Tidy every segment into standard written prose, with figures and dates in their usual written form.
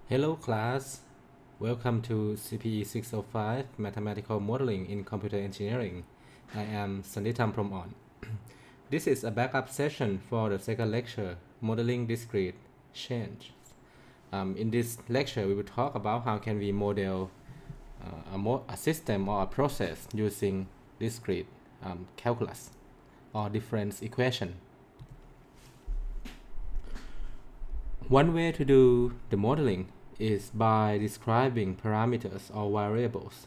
Hello class, welcome to CPE605 Mathematical Modeling in Computer Engineering. I am Prom-on. This is a backup session for the second lecture, Modeling Discrete Change. In this lecture, we will talk about how can we model a system or a process using discrete calculus or difference equation. One way to do the modeling is by describing parameters or variables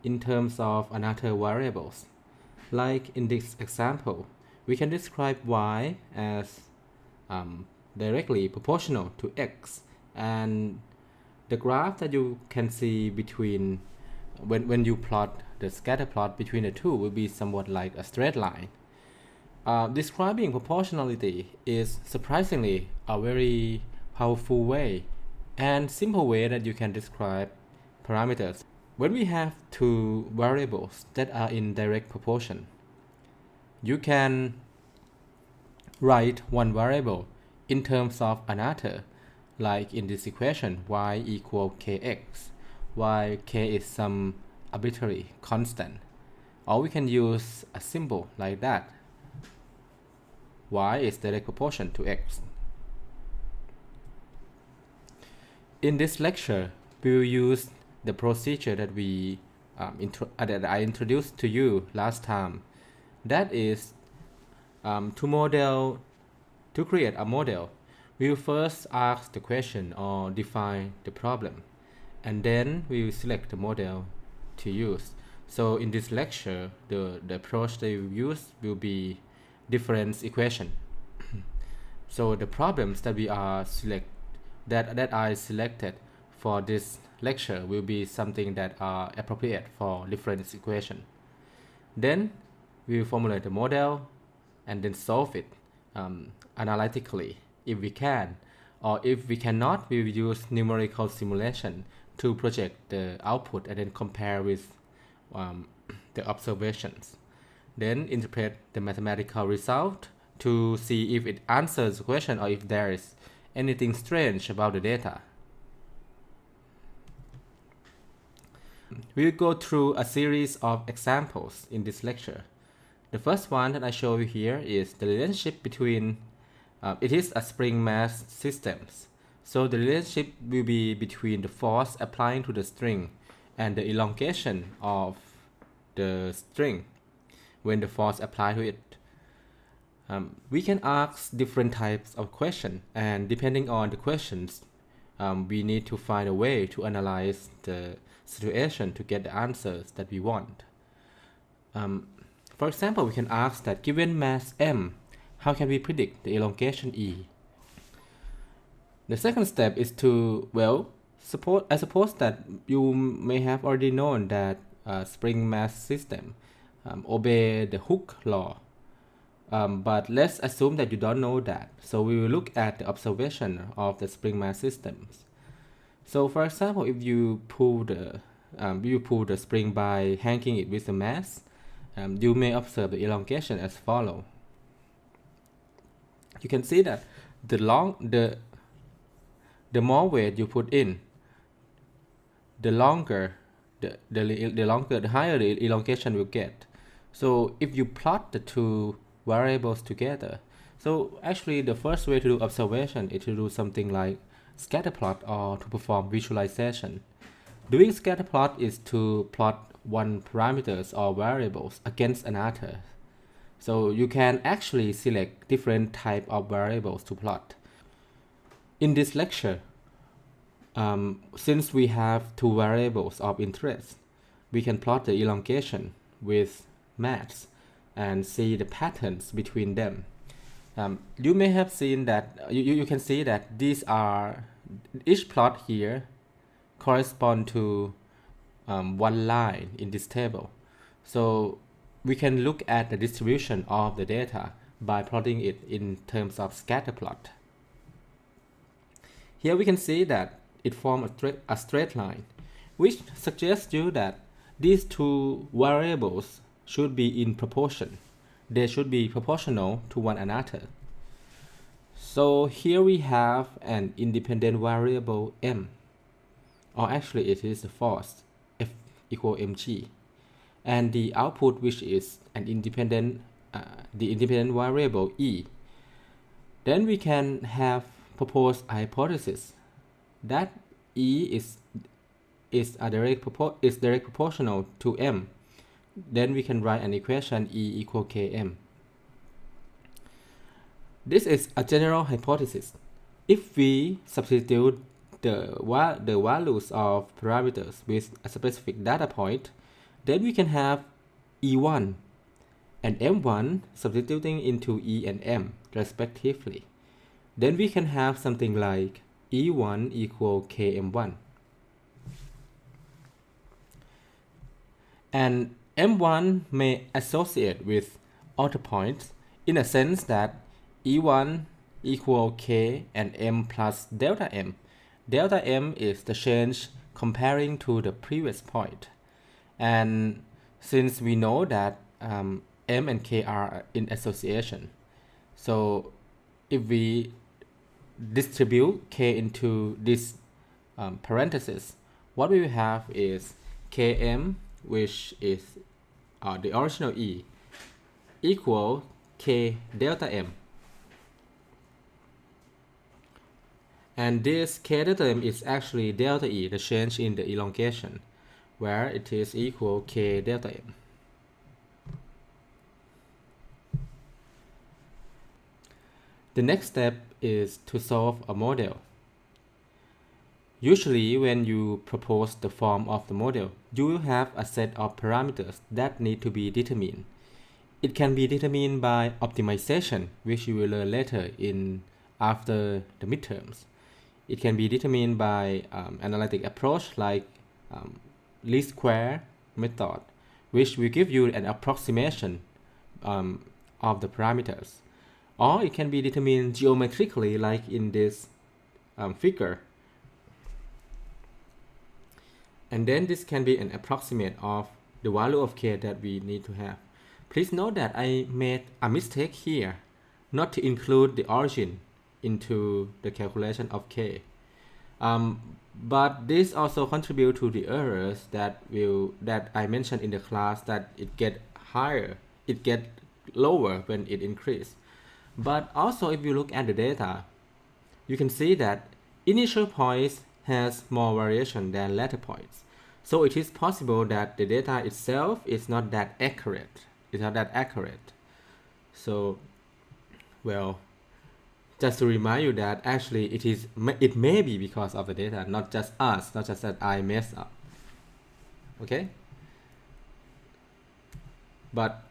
in terms of another variables. Like in this example, we can describe y as directly proportional to x, and the graph that you can see between when you plot the scatter plot between the two will be somewhat like a straight line. Describing proportionality is surprisingly a very powerful way and simple way that you can describe parameters. When we have two variables that are in direct proportion, you can write one variable in terms of another, like in this equation y equal kx, while k is some arbitrary constant. Or we can use a symbol like that, y is direct proportion to x. In this lecture, we will use the procedure that that I introduced to you last time. That is, to create a model, we will first ask the question or define the problem, and then we will select the model to use. So in this lecture, the approach that we will use will be difference equation. So the problems that I selected for this lecture will be something that are appropriate for difference equation. Then we will formulate the model and then solve it analytically if we can, or if we cannot, we will use numerical simulation to project the output and then compare with the observations. Then interpret the mathematical result to see if it answers the question or if there is anything strange about the data. We will go through a series of examples in this lecture. The first one that I show you here is the relationship between, it is a spring mass systems. So the relationship will be between the force applying to the string and the elongation of the string when the force applied to it. We can ask different types of questions, and depending on the questions, we need to find a way to analyze the situation to get the answers that we want. For example, we can ask that given mass m, how can we predict the elongation E? The second step is to, I suppose that you may have already known that spring mass system obey the Hooke law. But let's assume that you don't know that. So we will look at the observation of the spring mass systems. So for example, if you pull the spring by hanging it with a mass, you may observe the elongation as follows. You can see that the more weight you put in, the higher the elongation will get. So if you plot the two variables together, so actually the first way to do observation is to do something like scatter plot or to perform visualization. Doing scatter plot is to plot one parameters or variables against another. So you can actually select different type of variables to plot. In this lecture, since we have two variables of interest, we can plot the elongation with mass and see the patterns between them. You may have seen that you can see that each plot here correspond to one line in this table. So we can look at the distribution of the data by plotting it in terms of scatter plot. Here we can see that it forms a straight line, which suggests you that these two variables should be in proportion. They should be proportional to one another. So here we have an independent variable m. or actually it is false, F equal mg, and the output, which is an independent variable e. Then we can have proposed a hypothesis that e is direct proportional to m. Then we can write an equation e equal km. This is a general hypothesis. If we substitute the values of parameters with a specific data point, then we can have E1 and M1 substituting into E and M respectively. Then we can have something like E1 equal KM1. And M1 may associate with other points in a sense that E1 equal K and M plus delta M. Delta M is the change comparing to the previous point. And since we know that M and K are in association, so if we distribute K into this parenthesis, what we will have is Km, which is the original E, equal K delta M. And this K delta M is actually delta E, the change in the elongation, where it is equal K delta M. The next step is to solve a model. Usually, when you propose the form of the model, you will have a set of parameters that need to be determined. It can be determined by optimization, which you will learn later after the midterms. It can be determined by analytic approach like least square method, which will give you an approximation of the parameters. Or it can be determined geometrically like in this figure. And then this can be an approximate of the value of K that we need to have. Please note that I made a mistake here, not to include the origin into the calculation of K. But this also contributes to the errors that I mentioned in the class, that it get lower when it increases. But also if you look at the data, you can see that initial points has more variation than later points. So it is possible that the data itself is not that accurate. So, well, just to remind you that actually it may be because of the data, not just that I messed up. Okay? But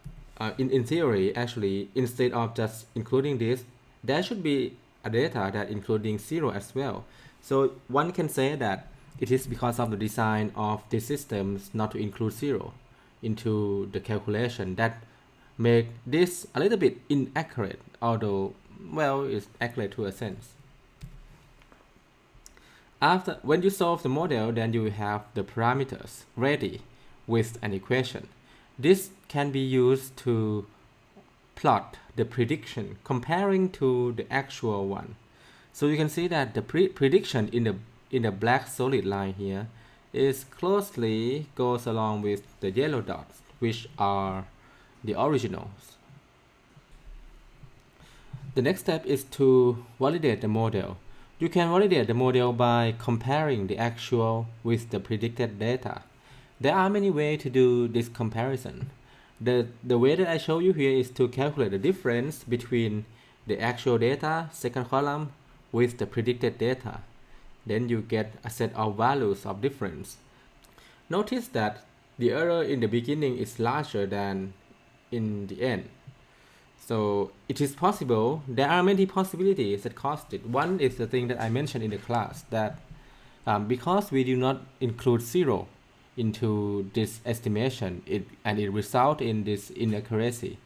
in theory, actually, instead of just including this, there should be a data that including 0 as well. So one can say that it is because of the design of the systems not to include 0 into the calculation that make this a little bit inaccurate, although, well, it's accurate to a sense. When you solve the model, then you will have the parameters ready with an equation. This can be used to plot the prediction comparing to the actual one. So you can see that the prediction in the black solid line here is closely goes along with the yellow dots, which are the originals. The next step is to validate the model. You can validate the model by comparing the actual with the predicted data. There are many ways to do this comparison. The way that I show you here is to calculate the difference between the actual data, second column, with the predicted data. Then you get a set of values of difference. Notice that the error in the beginning is larger than in the end. So it is possible, there are many possibilities that caused it. One is the thing that I mentioned in the class, that because we do not include 0 into this estimation, it results in this inaccuracy.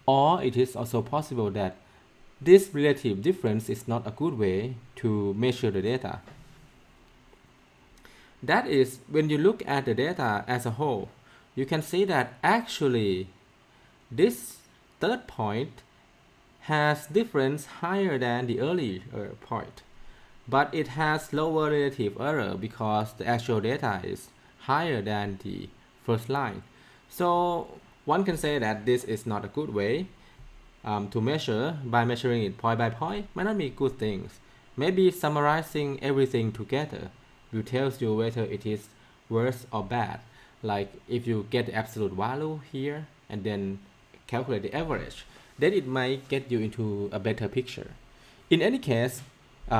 Or it is also possible that this relative difference is not a good way to measure the data. That is, when you look at the data as a whole, you can see that actually this third point has difference higher than the earlier point. but it has lower relative error because the actual data is higher than the first line. So one can say that this is not a good way to measure. By measuring it point by point might not be good things. Maybe summarizing everything together will tell you whether it is worse or bad. Like if you get the absolute value here and then calculate the average, then it might get you into a better picture. In any case,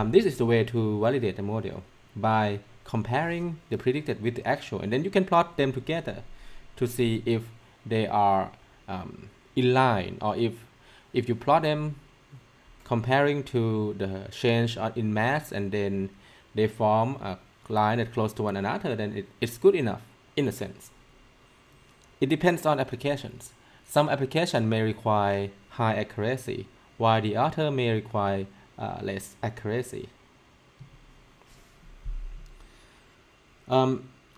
this is the way to validate a model by comparing the predicted with the actual, and then you can plot them together to see if they are in line, or if you plot them comparing to the change in mass and then they form a line that close to one another, then it's good enough in a sense. It depends on applications. Some application may require high accuracy, while the other may require less accuracy.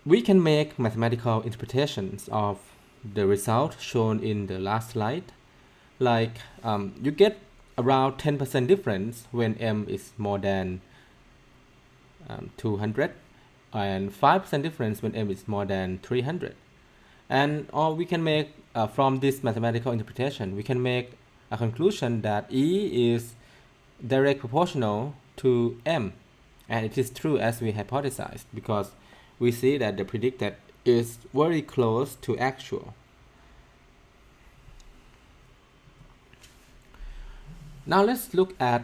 We can make mathematical interpretations of the result shown in the last slide. Like you get around 10% difference when m is more than 200, and 5% difference when m is more than 300. Or we can make from this mathematical interpretation, we can make a conclusion that E is direct proportional to m, and it is true as we hypothesized, because we see that the predicted is very close to actual. Now let's look at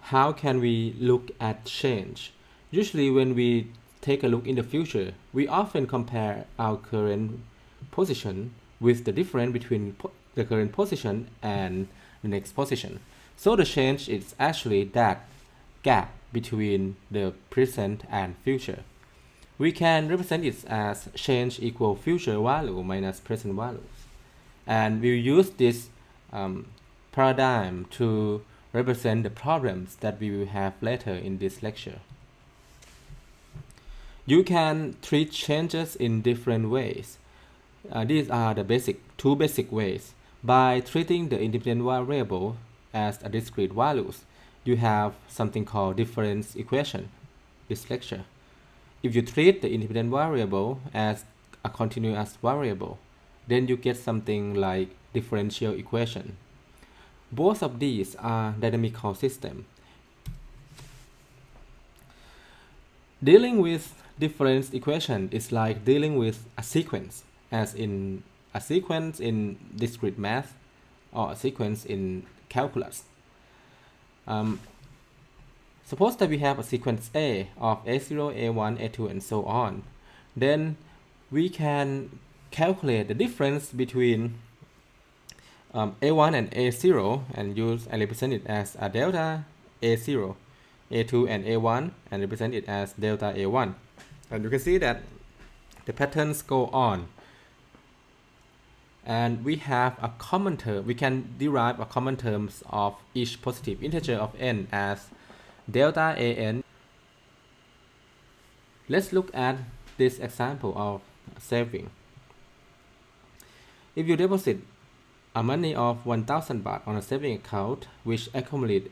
how can we look at change. Usually when we take a look in the future, we often compare our current position with the difference between the current position and the next position. So the change is actually that gap between the present and future. We can represent it as change equal future value minus present values. And we'll use this paradigm to represent the problems that we will have later in this lecture. You can treat changes in different ways. These are the two basic ways. By treating the independent variable as a discrete values, you have something called difference equation, this lecture. If you treat the independent variable as a continuous variable, then you get something like differential equation. Both of these are dynamical systems. Dealing with difference equation is like dealing with a sequence, as in a sequence in discrete math or a sequence in calculus. Suppose that we have a sequence A of A0, A1, A2, and so on. Then we can calculate the difference between A1 and A0 and represent it as a delta A0, A2 and A1, and represent it as delta A1. And you can see that the patterns go on. And we have a common term. We can derive a common terms of each positive integer of n as delta an. Let's look at this example of saving. If you deposit a money of 1,000 baht on a saving account which accumulate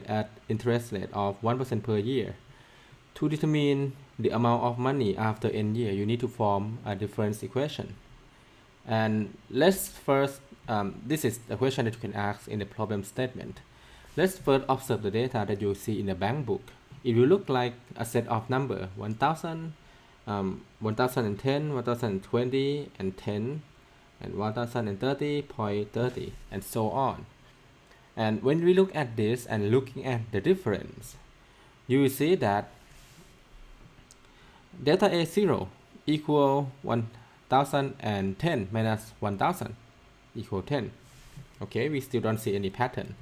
at interest rate of 1% per year, to determine the amount of money after n year, you need to form a difference equation. And let's first, this is a question that you can ask in the problem statement. Let's first observe the data that you see in the bank book. If you look like a set of number 1,000, 1,010, 1,020, and 10, and 1,030.30, and so on. And when we look at this and looking at the difference, you will see that delta A0 equal 1,010 minus 1,000 equal 10. Okay, we still don't see any pattern.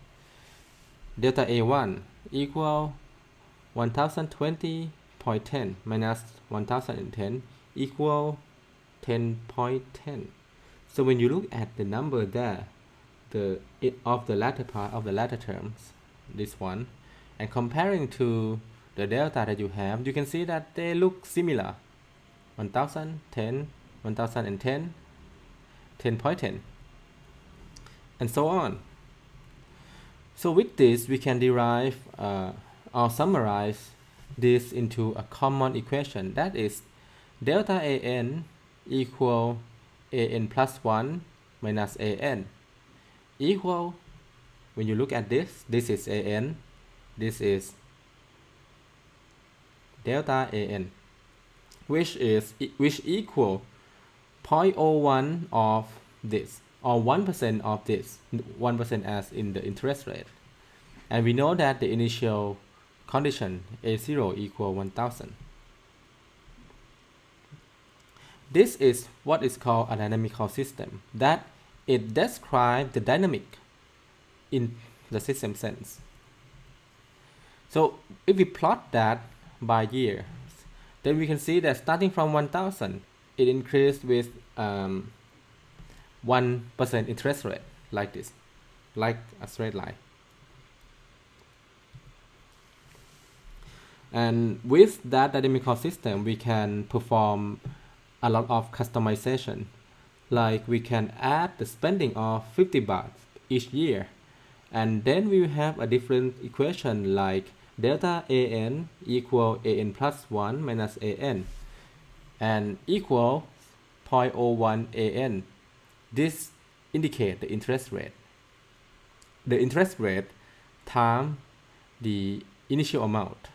Delta A1 equal 1020.10 minus 1010 equal 10.10. So when you look at the number there, of the latter part of the latter terms, this one, and comparing to the delta that you have, you can see that they look similar. 1010, 1010, 10.10, and so on. So with this, we can derive a or summarize this into a common equation, that is delta an equal an plus 1 minus an equal, when you look at this is an, this is delta an, which equal 0.01 of this, or 1% of this, 1% as in the interest rate. And we know that the initial condition A0 equal 1000. This is what is called a dynamical system, that it describes the dynamic in the system sense. So if we plot that by years, then we can see that starting from 1000, it increased with 1% interest rate, like this, like a straight line. And with that dynamical system, we can perform a lot of customization. Like we can add the spending of 50 baht each year. And then we will have a different equation like delta an equal an plus 1 minus an and equal 0.01 an. This indicates the interest rate. The interest rate times the initial amount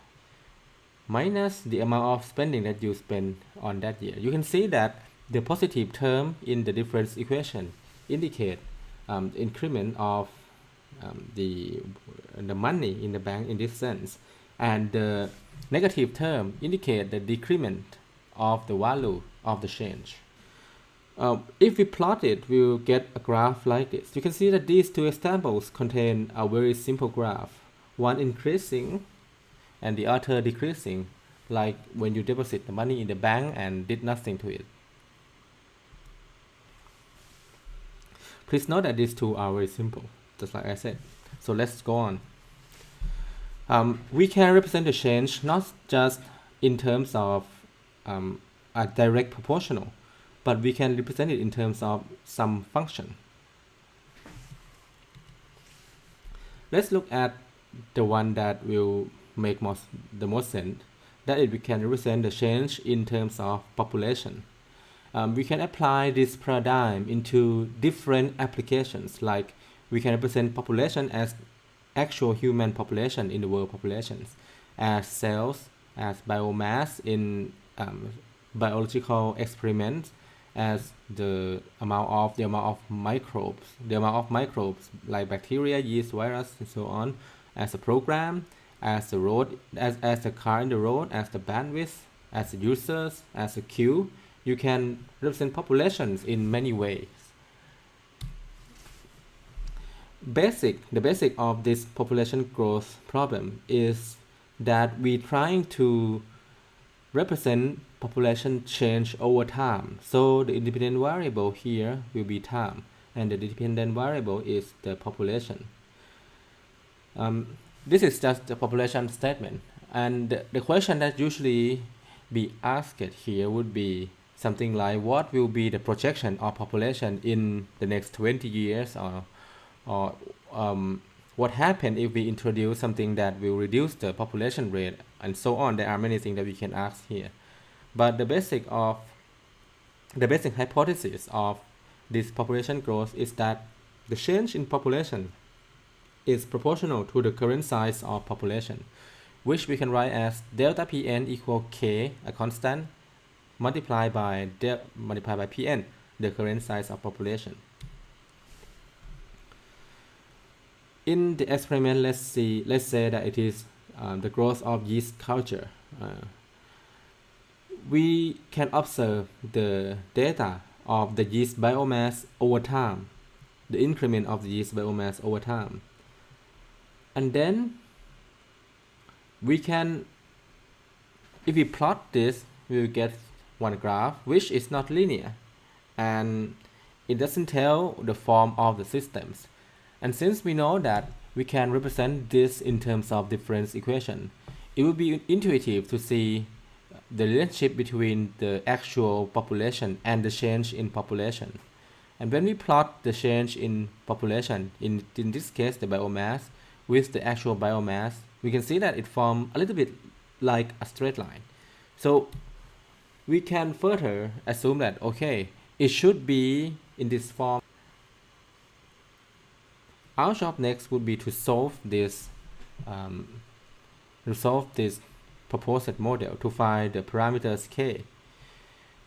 minus the amount of spending that you spend on that year. You can see that the positive term in the difference equation indicate the increment of the money in the bank in this sense, and the negative term indicate the decrement of the value of the change. If we plot it, we'll get a graph like this. You can see that these two examples contain a very simple graph, one increasing and the other decreasing, like when you deposit the money in the bank and did nothing to it. Please note that these two are very simple, just like I said. So let's go on. We can represent the change not just in terms of a direct proportional, but we can represent it in terms of some function. Let's look at the one that will make the most sense, that is we can represent the change in terms of population. We can apply this paradigm into different applications, like we can represent population as actual human population in the world populations, as cells, as biomass in biological experiments, as the amount of microbes like bacteria, yeast, virus, and so on, as a program, as the road, as the car in the road, as the bandwidth, as the users, as a queue. You can represent populations in many ways. The basic of this population growth problem is that we're trying to represent population change over time. So the independent variable here will be time, and the dependent variable is the population. This is just the population statement, and the question that usually be asked here would be something like, what will be the projection of population in the next 20 years, or what happens if we introduce something that will reduce the population rate, and so on. There are many things that we can ask here, but the basic hypothesis of this population growth is that the change in population is proportional to the current size of population, which we can write as delta Pn equal k, a constant, multiplied by Pn, the current size of population. In the experiment, let's say that it is the growth of yeast culture. We can observe the data of the yeast biomass over time, the increment of the yeast biomass over time. And then we can, if we plot this, we will get one graph which is not linear, and it doesn't tell the form of the systems. And since we know that we can represent this in terms of difference equation, it will be intuitive to see the relationship between the actual population and the change in population. And when we plot the change in population, in this case the biomass, with the actual biomass, we can see that it forms a little bit like a straight line. So we can further assume that, okay, it should be in this form. Our job next would be to solve this proposed model to find the parameters k,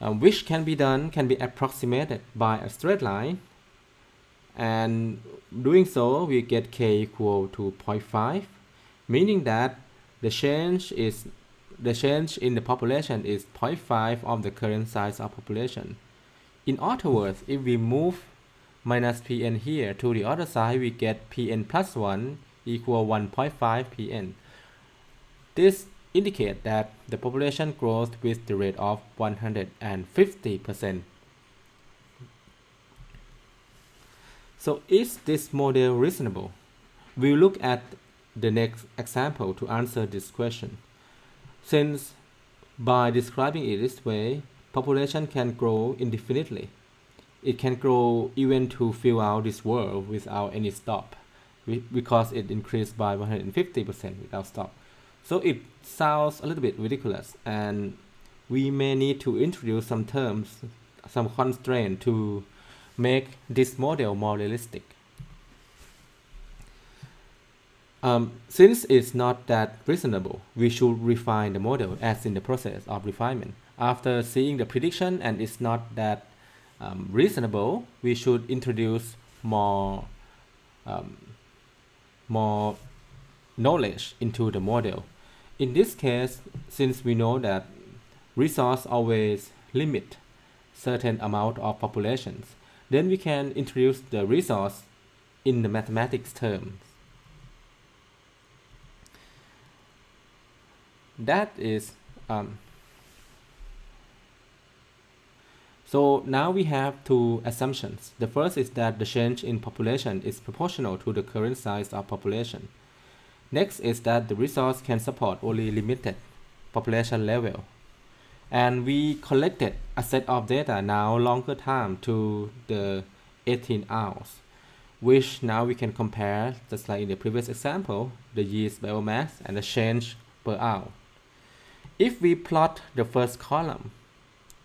which can be approximated by a straight line, and doing so we get k equal to 0.5, meaning that the change in the population is 0.5 of the current size of population. In other words, if we move minus Pn here to the other side, we get Pn plus 1 equal 1.5 Pn. This indicates that the population grows with the rate of 150%. So is this model reasonable? We'll look at the next example to answer this question. Since by describing it this way, population can grow indefinitely. It can grow even to fill out this world without any stop, because it increased by 150% without stop. So it sounds a little bit ridiculous, and we may need to introduce some terms, some constraint to make this model more realistic. Since it's not that reasonable, we should refine the model as in the process of refinement. After seeing the prediction and it's not that reasonable, we should introduce more knowledge into the model. In this case, since we know that resource always limit certain amount of populations, then we can introduce the resource in the mathematics terms. That is so now we have two assumptions. The first is that the change in population is proportional to the current size of population. Next is that the resource can support only limited population level. And we collected a set of data now longer time to the 18 hours, which now we can compare, just like in the previous example, the yeast biomass and the change per hour. If we plot the first column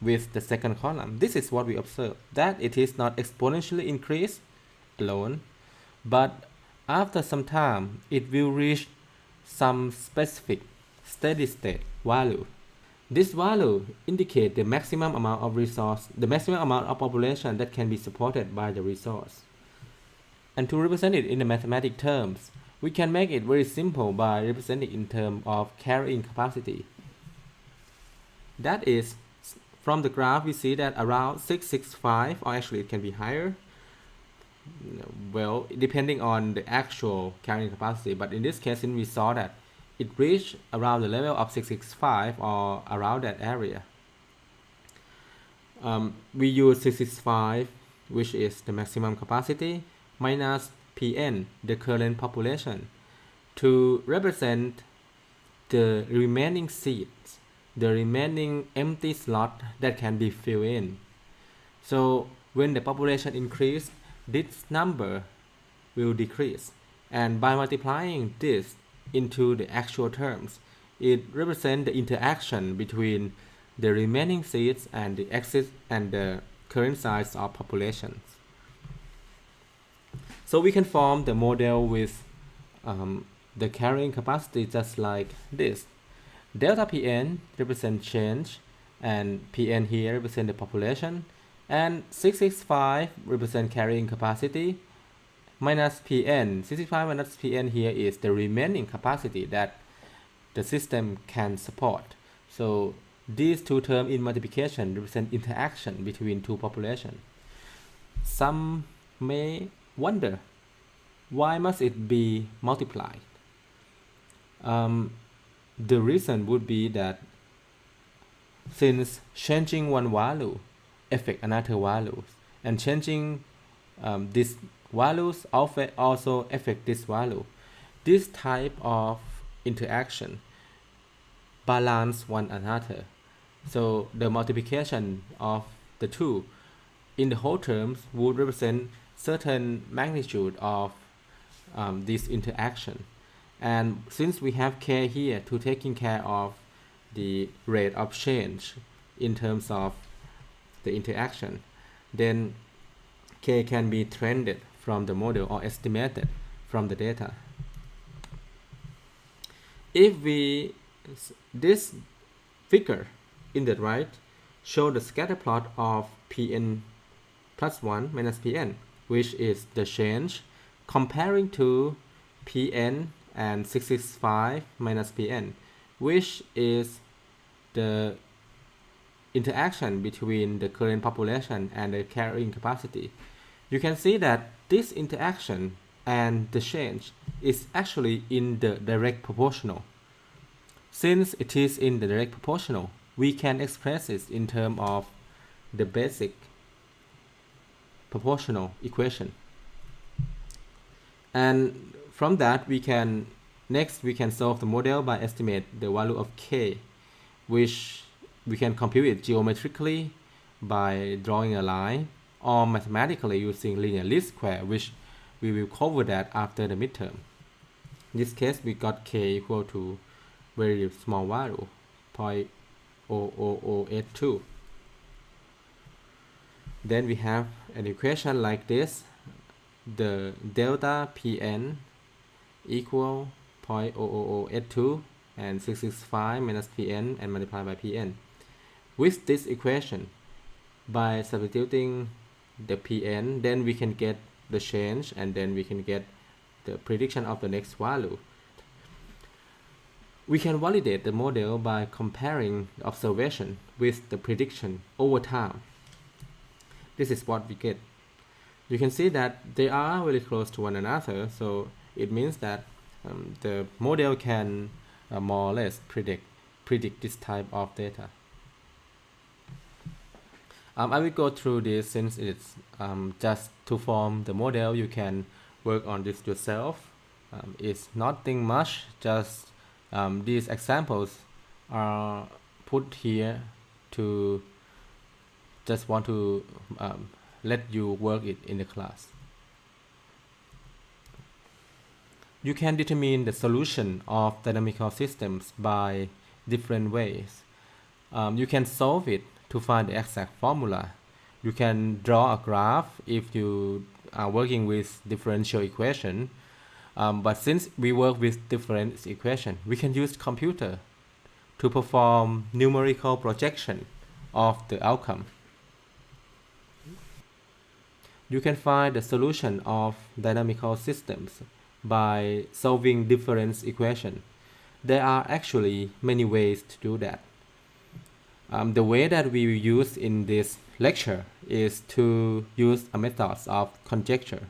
with the second column, this is what we observe, that it is not exponentially increased alone, but after some time it will reach some specific steady state value. This value indicates the maximum amount of resource, the maximum amount of population that can be supported by the resource. And to represent it in the mathematical terms, we can make it very simple by representing in terms of carrying capacity. That is, from the graph we see that around 665, or actually it can be higher, well, depending on the actual carrying capacity, but in this case, since we saw that it reached around the level of 665 or around that area, we use 665, which is the maximum capacity, minus Pn, the current population, to represent the remaining seats, the remaining empty slot that can be filled in. So when the population increases, this number will decrease, and by multiplying this into the actual terms, it represents the interaction between the remaining seats and the exit and the current size of populations. So we can form the model with the carrying capacity just like this. Delta Pn represents change, and Pn here represents the population, and 665 represents carrying capacity, minus Pn. 665 minus Pn here is the remaining capacity that the system can support. So these two terms in multiplication represent interaction between two populations. Some may wonder, why must it be multiplied? The reason would be that since changing one value affect another values, and changing these values also affect this value, this type of interaction balance one another. So the multiplication of the two in the whole terms would represent certain magnitude of this interaction. And since we have k here to taking care of the rate of change in terms of the interaction, then k can be trended from the model or estimated from the data. If this figure in the right show the scatter plot of Pn plus 1 minus Pn, which is the change comparing to Pn and 665 minus Pn, which is the interaction between the current population and the carrying capacity. You can see that this interaction and the change is actually in the direct proportional. Since it is in the direct proportional, we can express it in terms of the basic proportional equation. And from that we can solve the model by estimate the value of k, which we can compute it geometrically by drawing a line or mathematically using linear least square, which we will cover that after the midterm. In this case we got k equal to very small value, 0.00082. Then we have an equation like this: the delta Pn equal 0.00082 and 665 minus Pn and multiplied by Pn. With this equation, by substituting the Pn, then we can get the change, and then we can get the prediction of the next value. We can validate the model by comparing the observation with the prediction over time. This is what we get. You can see that they are very close to one another, so it means that the model can more or less predict this type of data. I will go through this since it's just to form the model. You can work on this yourself. It's nothing much, just these examples are put here to just want to let you work it in the class. You can determine the solution of dynamical systems by different ways. You can solve it to find the exact formula. You can draw a graph if you are working with differential equation. But since we work with different equation, we can use computer to perform numerical projection of the outcome. You can find the solution of dynamical systems by solving difference equation. There are actually many ways to do that. The way that we will use in this lecture is to use a method of conjecture.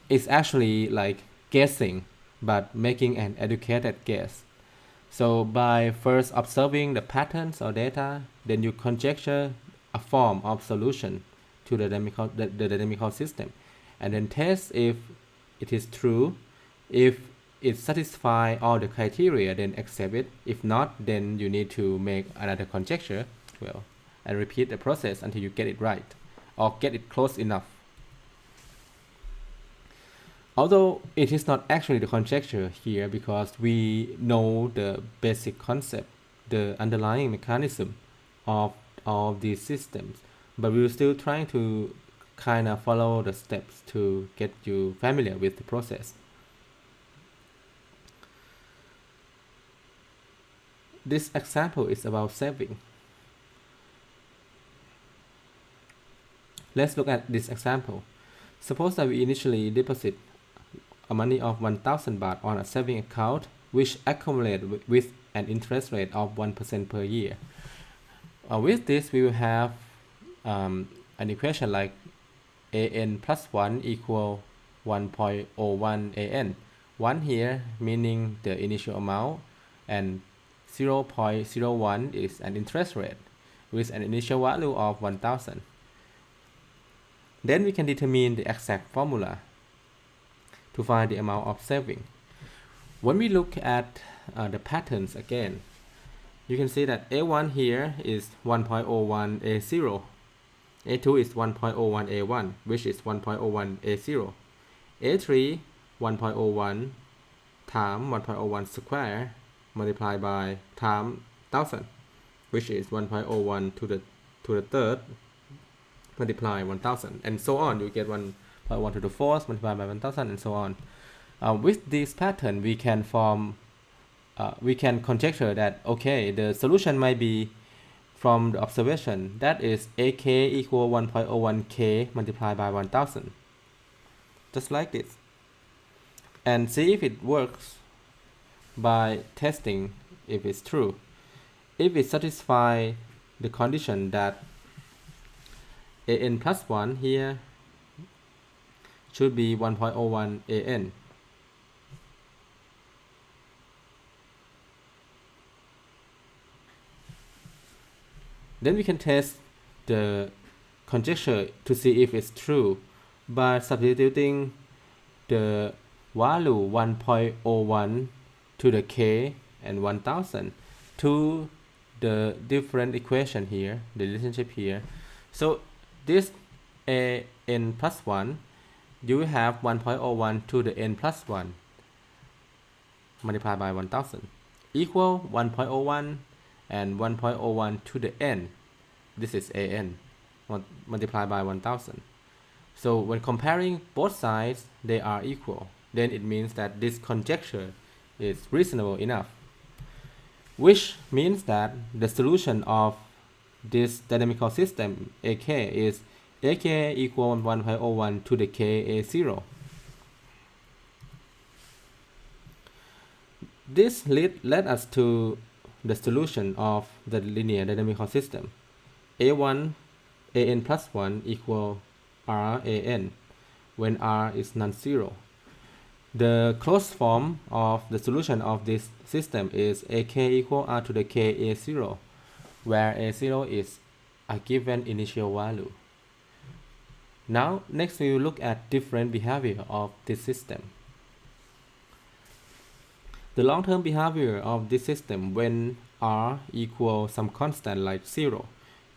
It's actually like guessing, but making an educated guess. So by first observing the patterns or data, then you conjecture a form of solution to the dynamical system, and then test if it is true. If it satisfies all the criteria, then accept it. If not, then you need to make another conjecture, and repeat the process until you get it right or get it close enough. Although it is not actually the conjecture here, because we know the basic concept, the underlying mechanism of all these systems, but we're still trying to kind of follow the steps to get you familiar with the process. This example is about saving. Let's look at this example. Suppose that we initially deposit a money of 1,000 baht on a saving account, which accumulates with an interest rate of 1% per year. With this, we will have an equation like an plus 1 equal 1.01 an. 1 here meaning the initial amount, and 0.01 is an interest rate with an initial value of 1,000. Then we can determine the exact formula to find the amount of saving. When we look at the patterns again, you can see that A1 here is 1.01 A0, A2 is 1.01 A1, which is 1.01 A0, A3 1.01 times 1.01 square multiplied by times 1000, which is 1.01 to the third multiply 1000, and so on. You get 1.1 to the fourth multiplied by 1000, and so on. With this pattern, we can conjecture that okay, the solution might be from the observation, that is AK equal 1.01k multiplied by 1000, just like this, and see if it works by testing if it's true. If it satisfies the condition that an plus 1 here should be 1.01 an, then we can test the conjecture to see if it's true by substituting the value 1.01 to the k and 1000 to the different equation here, the relationship here. So this a n plus 1, you have 1.01 to the n plus 1 multiplied by 1000 equal 1.01 and 1.01 to the n. This is an multiplied by 1000. So when comparing both sides, they are equal. Then it means that this conjecture is reasonable enough, which means that the solution of this dynamical system AK is AK equal 1.01 to the k A0. This led us to the solution of the linear dynamical system. A1 an plus 1 equal R an when R is non-zero. The closed form of the solution of this system is AK equal R to the k A0, where A0 is a given initial value. Now, next we will look at different behavior of this system. The long-term behavior of this system when R equals some constant like 0.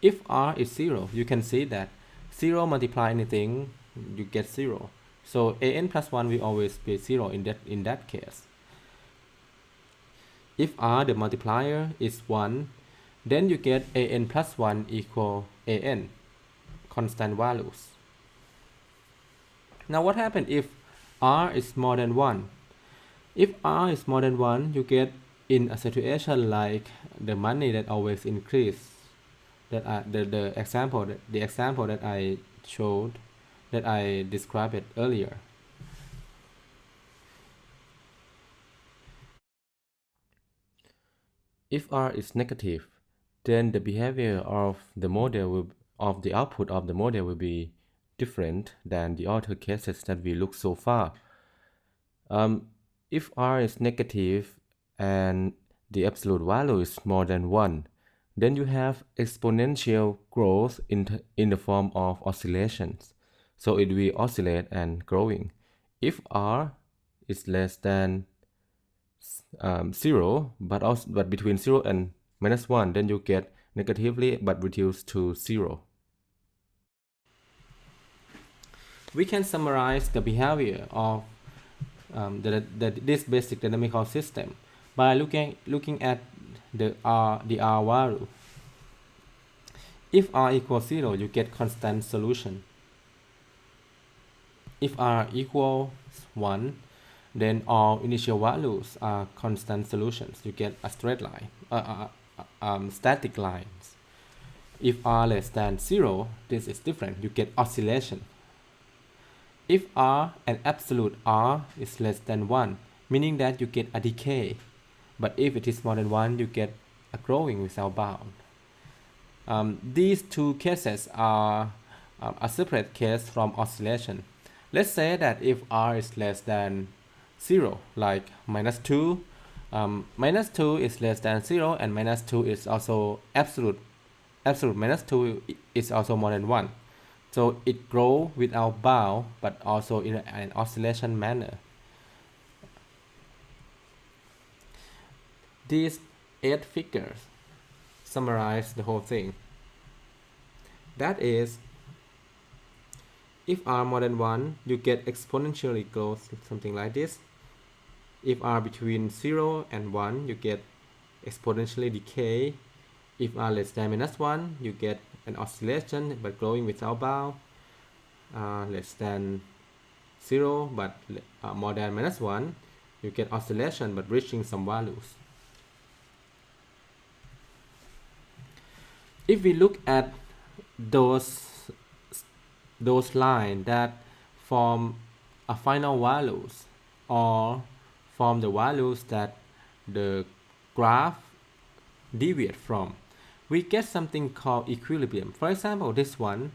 If R is 0, you can see that 0 multiply anything, you get 0. So an plus 1 will always be 0 in that case. If R, the multiplier, is 1, then you get an plus 1 equal an, constant values. Now what happens if R is more than 1? If R is more than 1, you get in a situation like the money that always increase. That the example that I showed, that I described it earlier. If R is negative, then the behavior of the model of the output of the model will be different than the other cases that we looked so far. If R is negative and the absolute value is more than 1, then you have exponential growth in the form of oscillations. So it will oscillate and growing. If R is less than 0, but between 0 and -1, then you get negatively but reduced to 0. We can summarize the behavior of this basic dynamical system by looking at the R value. If R equals 0, you get constant solution. If R equals 1, then all initial values are constant solutions. You get a straight line, static lines. If R less than 0, this is different. You get oscillation. If R and absolute R is less than 1, meaning that you get a decay. But if it is more than 1, you get a growing without bound. These two cases are a separate case from oscillation. Let's say that if R is less than 0, like -2, -2 is less than 0, and -2 is also absolute -2 is also more than 1. So it grows without bound, but also in an oscillation manner. These 8 figures summarize the whole thing. That is, if R more than 1, you get exponentially growth, something like this. If r between 0 and 1, you get exponentially decay. If r less than -1, you get an oscillation but growing without bound. Less than 0 but more than -1, you get oscillation but reaching some values. If we look at those lines that form a final values or form the values that the graph deviate from, we get something called equilibrium. For example, this one,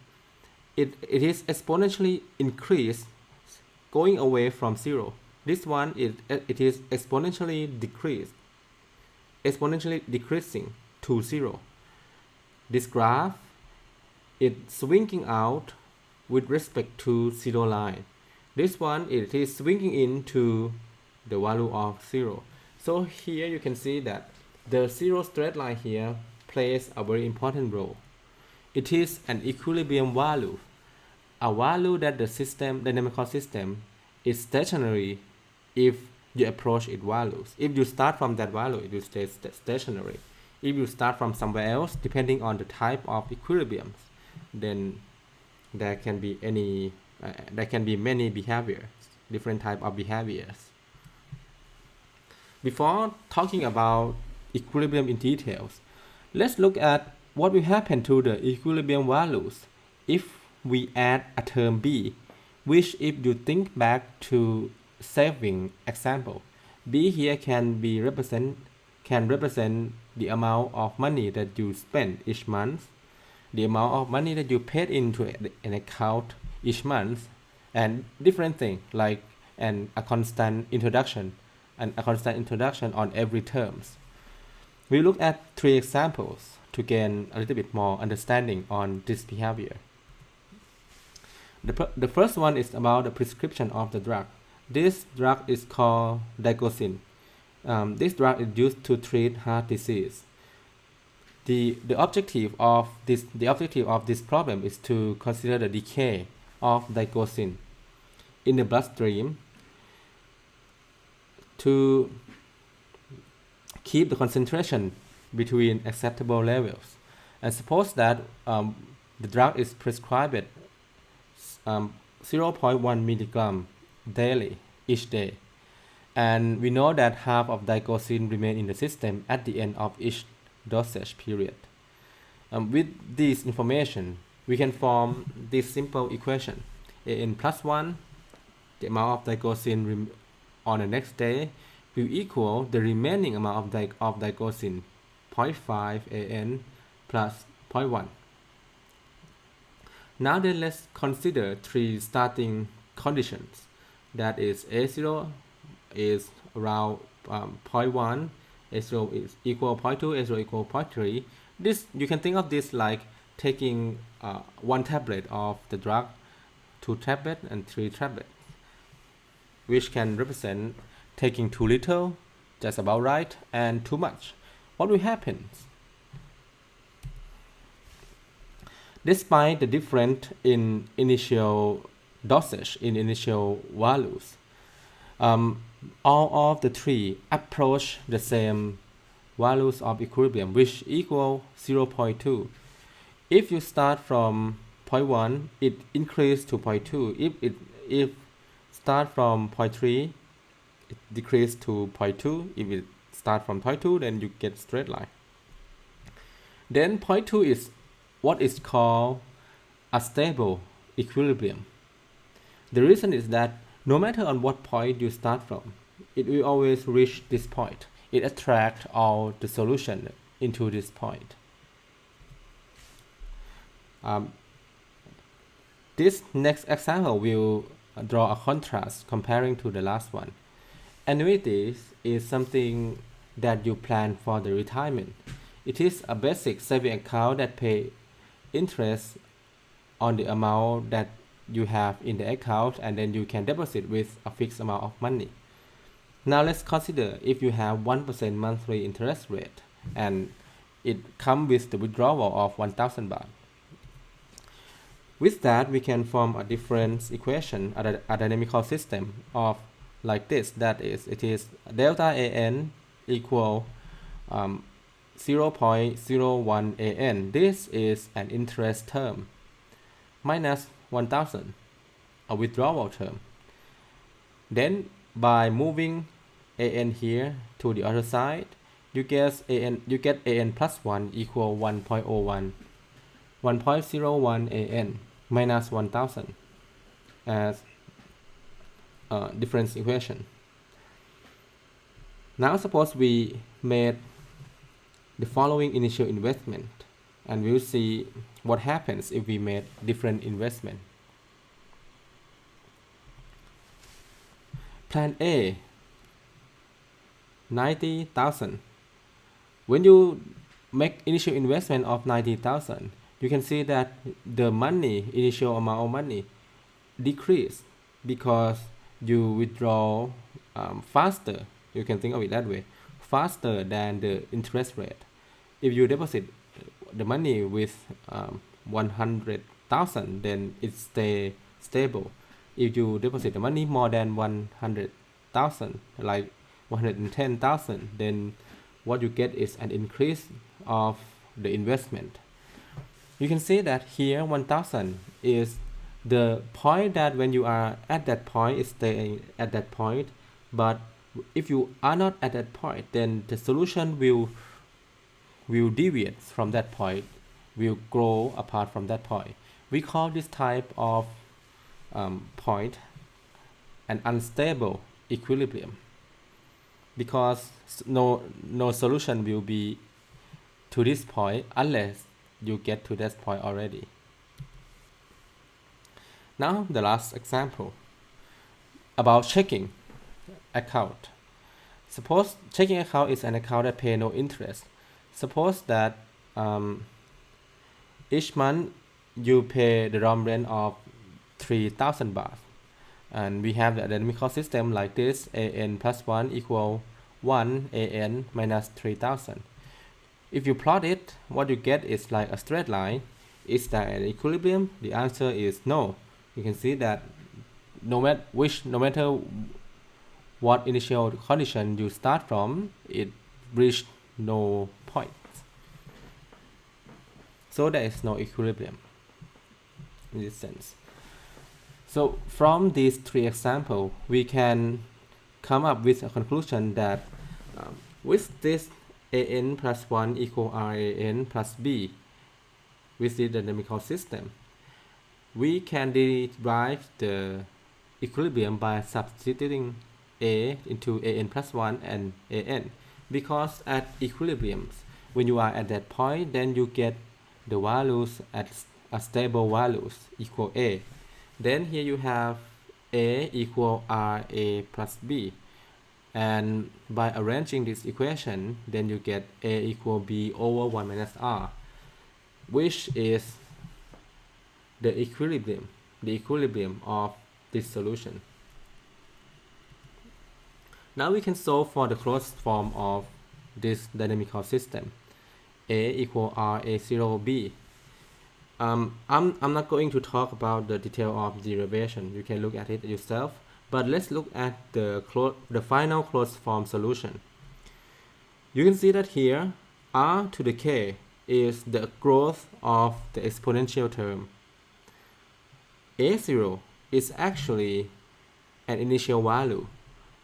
it is exponentially increased going away from 0. This one, it is exponentially decreasing to 0. This graph is swinging out with respect to 0 line. This one, it is swinging into the value of 0. So here you can see that the 0 straight line here plays a very important role. It is an equilibrium value, a value that the numerical system is stationary if you approach its values. If you start from that value, it will stay stationary. If you start from somewhere else, depending on the type of equilibrium, then there can be many behaviors, different type of behaviors. Before talking about equilibrium in details, let's look at what will happen to the equilibrium values if we add a term b, which, if you think back to saving example, b here can represent the amount of money that you spend each month, the amount of money that you paid into an account each month, and different things like a constant introduction on every terms. We look at 3 examples to gain a little bit more understanding on this behavior. The first one is about the prescription of the drug. This drug is called digoxin. This drug is used to treat heart disease. The objective of this problem is to consider the decay of digoxin in the bloodstream to keep the concentration between acceptable levels. And suppose that the drug is prescribed 0.1 milligram daily each day, and we know that half of digoxin remain in the system at the end of each dosage period. With this information, we can form this simple equation: An plus 1, the amount of digoxin on the next day, will equal the remaining amount of digoxin, 0.5 An plus 0.1. Now then, let's consider 3 starting conditions. That is, A0 is around 0.1, A0 is equal 0.2, A0 equal 0.3. This, you can think of this like taking 1 tablet of the drug, 2 tablets and 3 tablets, which can represent taking too little, just about right, and too much. What will happen? Despite the difference in initial dosage, in initial values, all of the 3 approach the same values of equilibrium, which equal 0.2. If you start from 0.1, it increases to 0.2. If start from 0.3, it decreases to 0.2. If it start from 0.2, then you get straight line. Then 0.2 is what is called a stable equilibrium. The reason is that no matter on what point you start from, it will always reach this point. It attracts all the solution into this point. This next example will draw a contrast comparing to the last one. Annuity is something that you plan for the retirement. It is a basic saving account that pay interest on the amount that you have in the account, and then you can deposit with a fixed amount of money. Now let's consider if you have 1% monthly interest rate and it comes with the withdrawal of 1,000 baht. With that, we can form a different equation, a dynamical system of like this. That is, it is delta an equal 0.01 an. This is an interest term minus 1000, a withdrawal term. Then by moving an here to the other side, you get an plus 1 equal 1.01 an minus 1000 as a difference equation. Now suppose we made the following initial investment, and we'll see what happens if we made different investment. Plan A, 90,000. When you make initial investment of 90,000, you can see that the initial amount of money decrease because you withdraw faster. You can think of it that way, faster than the interest rate. If you deposit the money with 100,000, then it stay stable. If you deposit the money more than 100,000, like 110,000, then what you get is an increase of the investment. You can see that here 1000 is the point that when you are at that point, it's staying at that point. But if you are not at that point, then the solution will deviate from that point, will grow apart from that point. We call this type of point an unstable equilibrium, because no solution will be to this point unless you get to that point already. Now the last example about checking account. Suppose checking account is an account that pay no interest. Suppose that each month you pay the room rent of 3,000 baht, and we have the numerical system like this: an plus 1 equal 1 an minus 3,000. If you plot it, what you get is like a straight line. Is that an equilibrium? The answer is no. You can see that no matter what initial condition you start from, it reached no point. So there is no equilibrium in this sense. So from these three examples, we can come up with a conclusion that with this an plus 1 equal ran plus b with the dynamical system, we can derive the equilibrium by substituting a into an plus 1 and an, because at equilibriums, when you are at that point, then you get the values at a stable values equal a. Then here you have a equal ra plus b, and by arranging this equation, then you get a equal b over 1 minus r, which is the equilibrium of this solution. Now we can solve for the closed form of this dynamical system, a equal ra0b. I'm not going to talk about the detail of derivation. You can look at it yourself. But let's look at the final closed form solution. You can see that here r to the k is the growth of the exponential term. A0 is actually an initial value,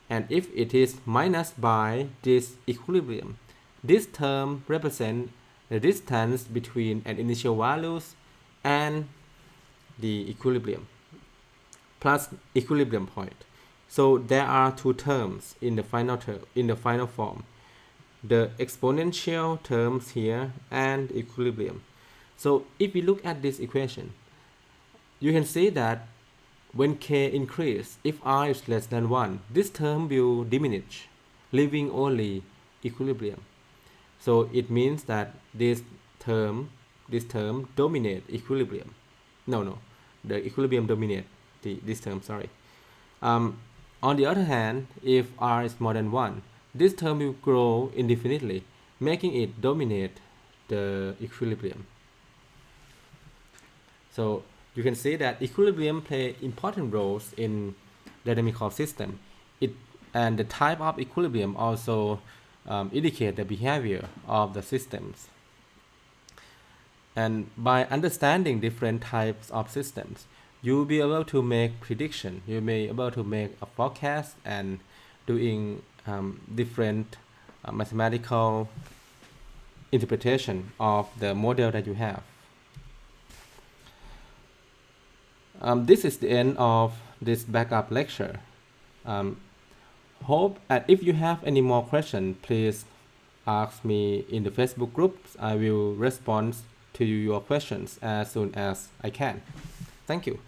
and if it is minus by this equilibrium, this term represents the distance between an initial values and the equilibrium plus equilibrium point. So there are two terms in the final form, the exponential terms here and equilibrium. So if we look at this equation, you can see that when k increase, if r is less than 1, this term will diminish, leaving only equilibrium. So it means that this term dominate equilibrium. No, the equilibrium dominate this term, sorry. On the other hand, if r is more than 1, this term will grow indefinitely, making it dominate the equilibrium. So you can see that equilibrium play important roles in dynamical system. and the type of equilibrium also indicate the behavior of the systems. And by understanding different types of systems, you'll be able to make prediction. You may be able to make a forecast and doing different mathematical interpretation of the model that you have. This is the end of this backup lecture. Hope, and if you have any more questions, please ask me in the Facebook groups. I will respond to your questions as soon as I can. Thank you.